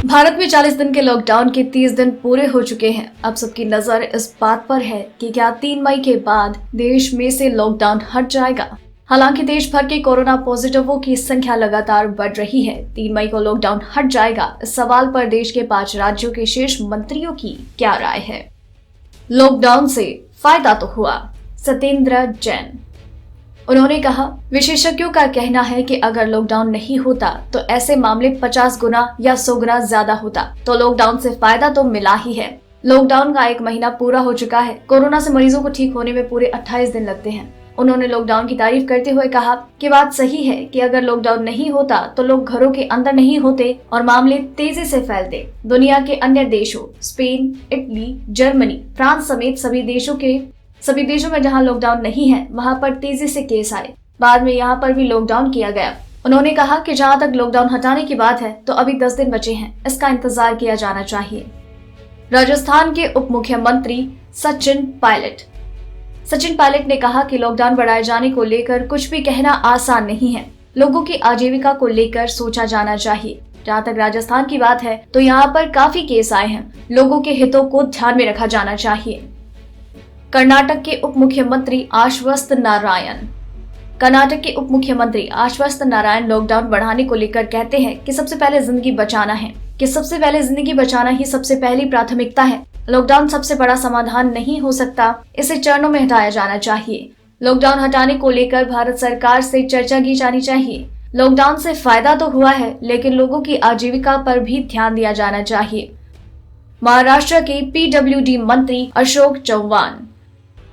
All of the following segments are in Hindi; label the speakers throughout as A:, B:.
A: भारत में 40 दिन के लॉकडाउन के 30 दिन पूरे हो चुके हैं। अब सबकी नजर इस बात पर है कि क्या 3 मई के बाद देश में से लॉकडाउन हट जाएगा। हालांकि देश भर के कोरोना पॉजिटिवों की संख्या लगातार बढ़ रही है। 3 मई को लॉकडाउन हट जाएगा, इस सवाल पर देश के 5 राज्यों के शीर्ष मंत्रियों की क्या राय है। लॉकडाउन से फायदा तो हुआ, सत्येंद्र जैन। उन्होंने कहा, विशेषज्ञों का कहना है कि अगर लॉकडाउन नहीं होता तो ऐसे मामले 50 गुना या 100 गुना ज्यादा होता, तो लॉकडाउन से फायदा तो मिला ही है। लॉकडाउन का 1 महीना पूरा हो चुका है। कोरोना से मरीजों को ठीक होने में पूरे 28 दिन लगते हैं। उन्होंने लॉकडाउन की तारीफ करते हुए कहा कि बात सही है कि अगर लॉकडाउन नहीं होता तो लोग घरों के अंदर नहीं होते और मामले तेजी से फैलते। दुनिया के अन्य देशों, स्पेन, इटली, जर्मनी, फ्रांस समेत सभी देशों में जहां लॉकडाउन नहीं है, वहां पर तेजी से केस आए। बाद में यहां पर भी लॉकडाउन किया गया। उन्होंने कहा कि जहां तक लॉकडाउन हटाने की बात है तो अभी 10 दिन बचे हैं, इसका इंतजार किया जाना चाहिए। राजस्थान के उप मुख्यमंत्री सचिन पायलट ने कहा कि लॉकडाउन बढ़ाए जाने को लेकर कुछ भी कहना आसान नहीं है। लोगों की आजीविका को लेकर सोचा जाना चाहिए। जहाँ तक राजस्थान की बात है तो यहाँ पर काफी केस आए हैं। लोगों के हितों को ध्यान में रखा जाना चाहिए। कर्नाटक के उप मुख्यमंत्री आश्वस्त नारायण लॉकडाउन बढ़ाने को लेकर कहते हैं कि सबसे पहले जिंदगी बचाना ही सबसे पहली प्राथमिकता है। लॉकडाउन सबसे बड़ा समाधान नहीं हो सकता, इसे चरणों में हटाया जाना चाहिए। लॉकडाउन हटाने को लेकर भारत सरकार से चर्चा की जानी चाहिए। लॉकडाउन से फायदा तो हुआ है, लेकिन लोगों की आजीविका पर भी ध्यान दिया जाना चाहिए। महाराष्ट्र के पीडब्ल्यूडी मंत्री अशोक चव्हाण।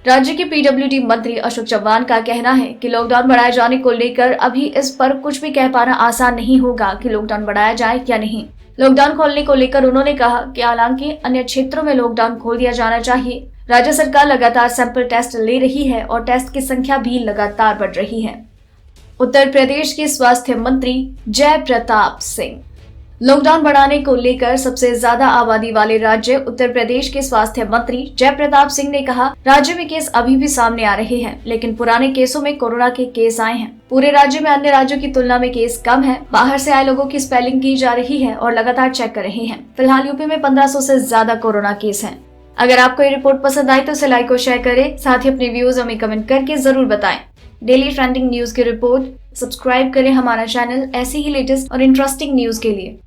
A: राज्य के पीडब्ल्यूडी मंत्री अशोक चव्हाण का कहना है कि लॉकडाउन बढ़ाए जाने को लेकर अभी इस पर कुछ भी कह पाना आसान नहीं होगा कि लॉकडाउन बढ़ाया जाए या नहीं। लॉकडाउन खोलने को लेकर उन्होंने कहा कि हालांकि अन्य क्षेत्रों में लॉकडाउन खोल दिया जाना चाहिए। राज्य सरकार लगातार सैंपल टेस्ट ले रही है और टेस्ट की संख्या भी लगातार बढ़ रही है। उत्तर प्रदेश के स्वास्थ्य मंत्री जय प्रताप सिंह। लॉकडाउन बढ़ाने को लेकर सबसे ज्यादा आबादी वाले राज्य उत्तर प्रदेश के स्वास्थ्य मंत्री जय प्रताप सिंह ने कहा, राज्य में केस अभी भी सामने आ रहे हैं, लेकिन पुराने केसों में कोरोना के केस आए हैं। पूरे राज्य में अन्य राज्यों की तुलना में केस कम है। बाहर से आए लोगों की स्पेलिंग की जा रही है और लगातार चेक कर रहे हैं। फिलहाल यूपी में 1500 से ज्यादा कोरोना केस हैं। अगर आपको ये रिपोर्ट पसंद आई तो इसे लाइक और शेयर करें। साथ ही अपने व्यूज हमें कमेंट करके जरूर बताएं। डेली ट्रेंडिंग न्यूज की रिपोर्ट सब्सक्राइब करें हमारा चैनल ऐसी ही लेटेस्ट और इंटरेस्टिंग न्यूज के लिए।